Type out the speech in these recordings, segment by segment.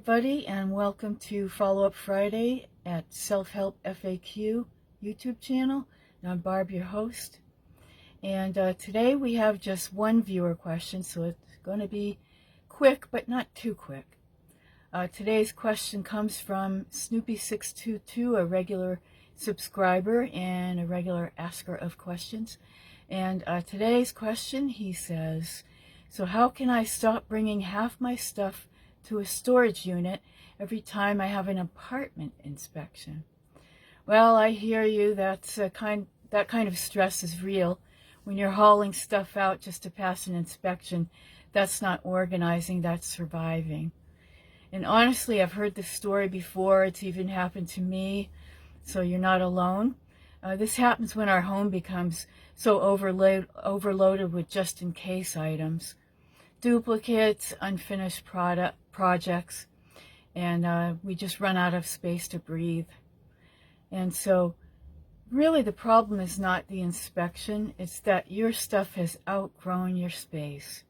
everybody, and welcome to Follow Up Friday at Self-Help FAQ YouTube channel. And I'm Barb, your host. And today we have just one viewer question, so it's going to be quick, but not too quick. Today's question comes from Snoopy622, a regular subscriber and a regular asker of questions. And today's question, he says, so how can I stop bringing half my stuff to a storage unit every time I have an apartment inspection? Well, I hear you. That kind of stress is real. When you're hauling stuff out just to pass an inspection, that's not organizing, that's surviving. And honestly, I've heard this story before. It's even happened to me, so you're not alone. This happens when our home becomes so overloaded with just-in-case items, duplicates, unfinished projects, and we just run out of space to breathe. And so really the problem is not the inspection, it's that your stuff has outgrown your space.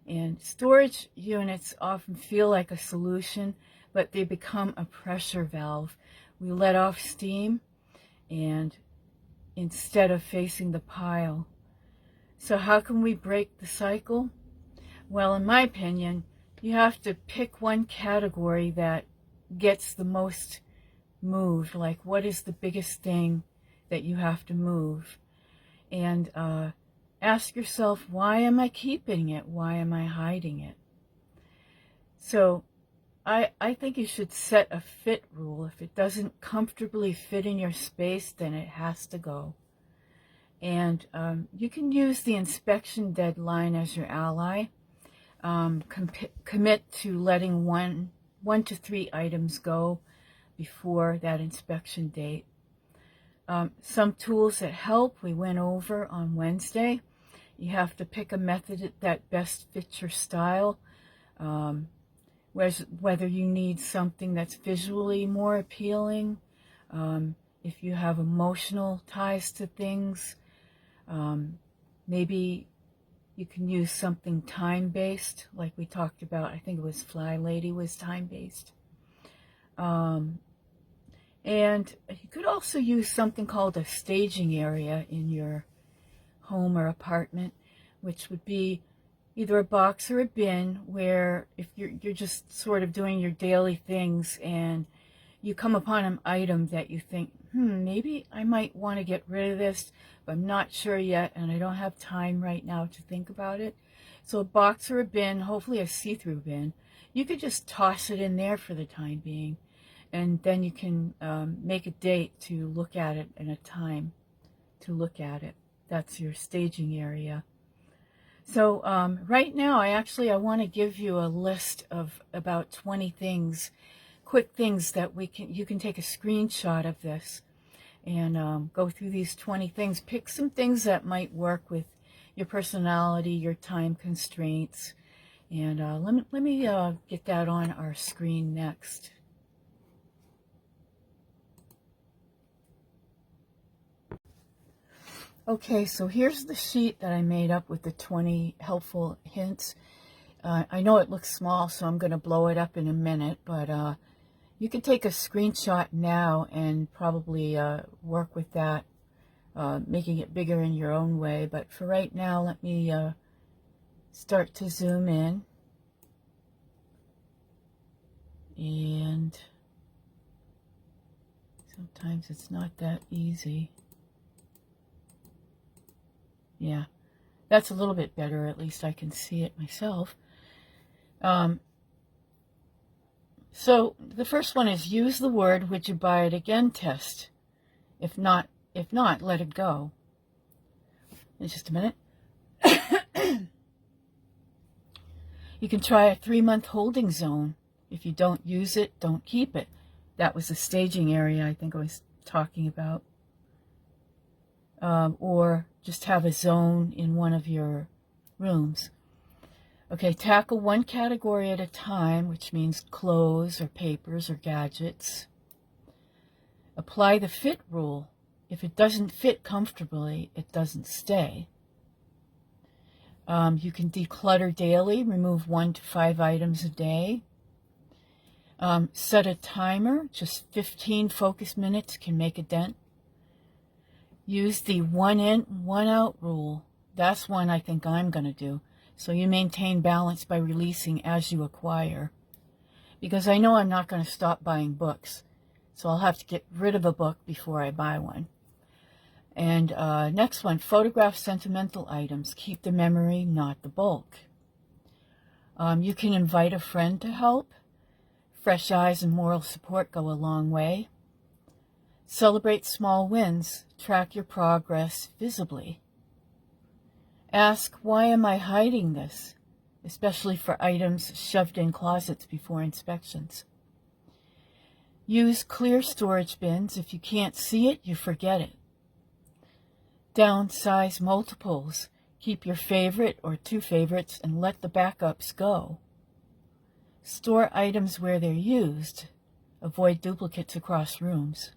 And storage units often feel like a solution, but they become a pressure valve. We let off steam and instead of facing the pile. So how can we break the cycle? Well, in my opinion, you have to pick one category that gets the most moved. Like, what is the biggest thing that you have to move? And ask yourself, why am I keeping it? Why am I hiding it? So I think you should set a fit rule. If it doesn't comfortably fit in your space, then it has to go. And you can use the inspection deadline as your ally. Commit to letting one to three items go before that inspection date. Some tools that help we went over on Wednesday. You have to pick a method that best fits your style. Whether you need something that's visually more appealing, if you have emotional ties to things, maybe you can use something time-based, like we talked about. I think it was Fly Lady was time-based. And you could also use something called a staging area in your home or apartment, which would be either a box or a bin, where if you're just sort of doing your daily things and you come upon an item that you think, maybe I might want to get rid of this, but I'm not sure yet, and I don't have time right now to think about it. So a box or a bin, hopefully a see-through bin, you could just toss it in there for the time being, and then you can make a date to look at it and a time to look at it. That's your staging area. So right now, I want to give you a list of about 20 things, quick things that you can take a screenshot of this and go through these 20 things. Pick some things that might work with your personality, your time constraints, and let me get that on our screen next. Okay, so here's the sheet that I made up with the 20 helpful hints. I know it looks small, so I'm going to blow it up in a minute, but you can take a screenshot now and probably work with that, making it bigger in your own way. But for right now, let me start to zoom in. And sometimes it's not that easy. Yeah, that's a little bit better. At least I can see it myself. So the first one is use the word "would you buy it again" test. If not, let it go. In just a minute. You can try a 3-month holding zone. If you don't use it, don't keep it. That was the staging area I think I was talking about. Or just have a zone in one of your rooms. Okay, tackle one category at a time, which means clothes or papers or gadgets. Apply the fit rule. If it doesn't fit comfortably, it doesn't stay. You can declutter daily, remove 1 to 5 items a day. Set a timer. Just 15 focus minutes can make a dent. Use the 1 in, 1 out rule. That's one I think I'm going to do. So you maintain balance by releasing as you acquire. Because I know I'm not going to stop buying books. So I'll have to get rid of a book before I buy one. And next one, photograph sentimental items. Keep the memory, not the bulk. You can invite a friend to help. Fresh eyes and moral support go a long way. Celebrate small wins. Track your progress visibly. Ask, why am I hiding this? Especially for items shoved in closets before inspections. Use clear storage bins. If you can't see it, you forget it. Downsize multiples. Keep your favorite or 2 favorites and let the backups go. Store items where they're used. Avoid duplicates across rooms.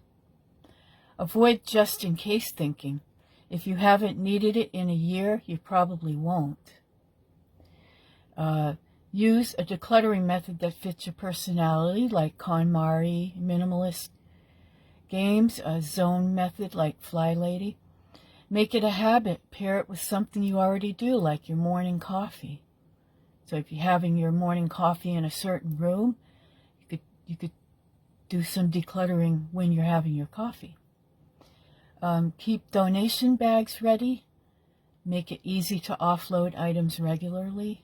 Avoid just-in-case thinking. If you haven't needed it in a year, you probably won't. Use a decluttering method that fits your personality, like KonMari, minimalist games, a zone method like Fly Lady. Make it a habit. Pair it with something you already do, like your morning coffee. So if you're having your morning coffee in a certain room, you could do some decluttering when you're having your coffee. Keep donation bags ready. Make it easy to offload items regularly.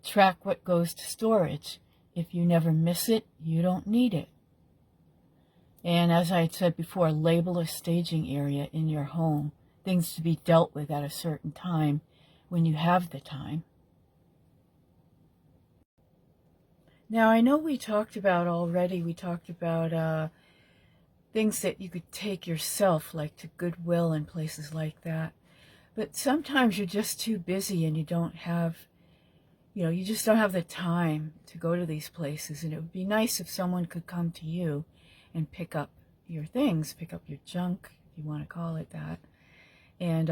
Track what goes to storage. If you never miss it, you don't need it. And as I had said before, label a staging area in your home. Things to be dealt with at a certain time when you have the time. Now, I know we talked about things that you could take yourself, like to Goodwill and places like that. But sometimes you're just too busy and you just don't have the time to go to these places. And it would be nice if someone could come to you and pick up your things, pick up your junk, if you want to call it that. And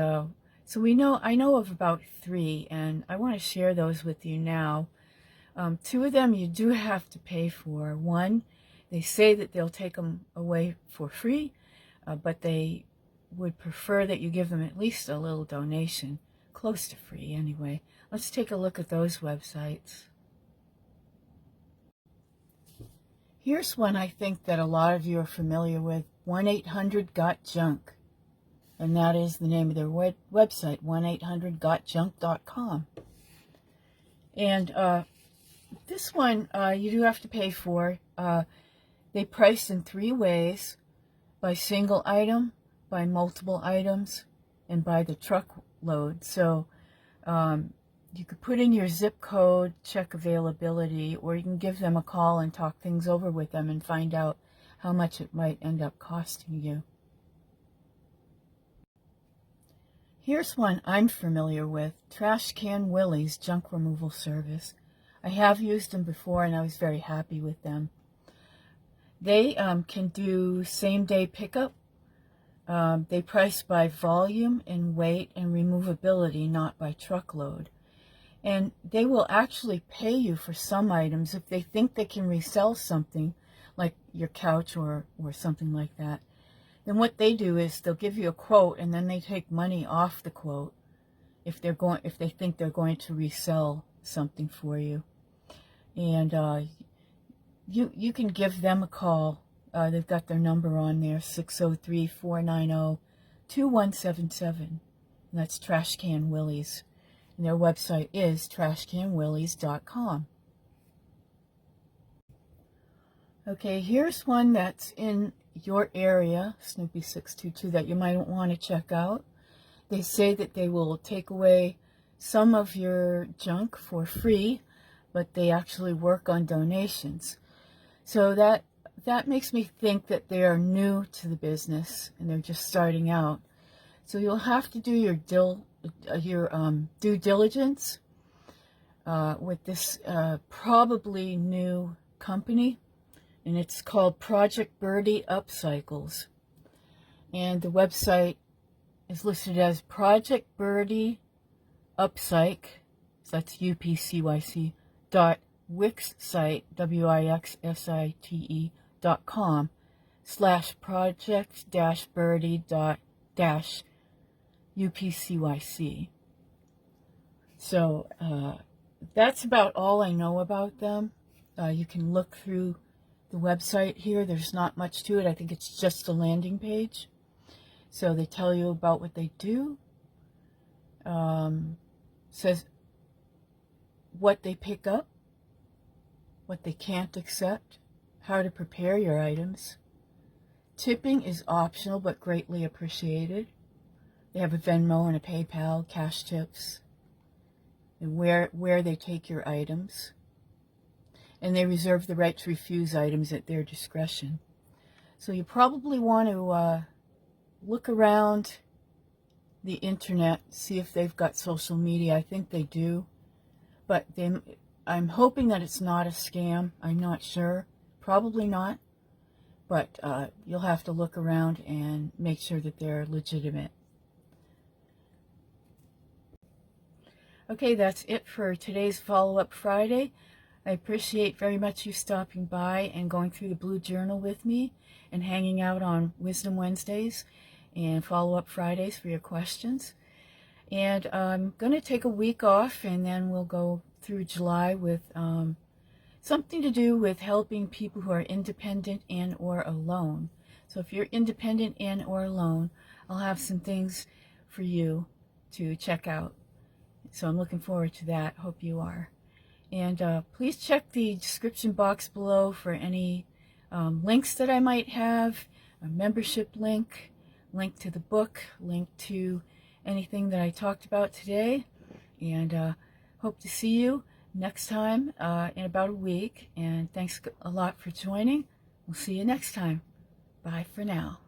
so I know of about 3, and I want to share those with you now. 2 of them you do have to pay for. One, they say that they'll take them away for free, but they would prefer that you give them at least a little donation, close to free anyway. Let's take a look at those websites. Here's one I think that a lot of you are familiar with, 1-800-GOT-JUNK. And that is the name of their website, 1-800-GOT-JUNK.com. And this one you do have to pay for. They price in 3 ways: by single item, by multiple items, and by the truckload. So you could put in your zip code, check availability, or you can give them a call and talk things over with them and find out how much it might end up costing you. Here's one I'm familiar with, Trash Can Willie's Junk Removal Service. I have used them before and I was very happy with them. They can do same-day pickup. They price by volume and weight and removability, not by truckload. And they will actually pay you for some items if they think they can resell something, like your couch or something like that. Then what they do is they'll give you a quote, and then they take money off the quote if they think they're going to resell something for you. And you can give them a call. They've got their number on there, 603-490-2177. And that's Trash Can Willie's. And their website is trashcanwillies.com. Okay, here's one that's in your area, Snoopy622, that you might want to check out. They say that they will take away some of your junk for free, but they actually work on donations. So that makes me think that they are new to the business and they're just starting out. So you'll have to do your due diligence with this probably new company. And it's called Project Birdie Upcycles. And the website is listed as Project Birdie Upcyc, so that's UPCYC, Wix site, wixsite.project-birdie-upcyc. So that's about all I know about them. You can look through the website here. There's not much to it. I think it's just a landing page. So they tell you about what they do. Says what they pick up, what they can't accept, how to prepare your items. Tipping is optional but greatly appreciated. They have a Venmo and a PayPal, cash tips, and where they take your items. And they reserve the right to refuse items at their discretion. So you probably want to look around the internet, see if they've got social media. I think they do, but I'm hoping that it's not a scam. I'm not sure. Probably not, but you'll have to look around and make sure that they're legitimate. Okay, that's it for today's Follow-Up Friday. I appreciate very much you stopping by and going through the Blue Journal with me and hanging out on Wisdom Wednesdays and Follow-Up Fridays for your questions. And I'm going to take a week off, and then we'll go through July with something to do with helping people who are independent and or alone. So if you're independent and or alone, I'll have some things for you to check out. So I'm looking forward to that. Hope you are. And please check the description box below for any links that I might have, a membership link, link to the book, link to anything that I talked about today. And hope to see you next time in about a week. And thanks a lot for joining. We'll see you next time. Bye for now.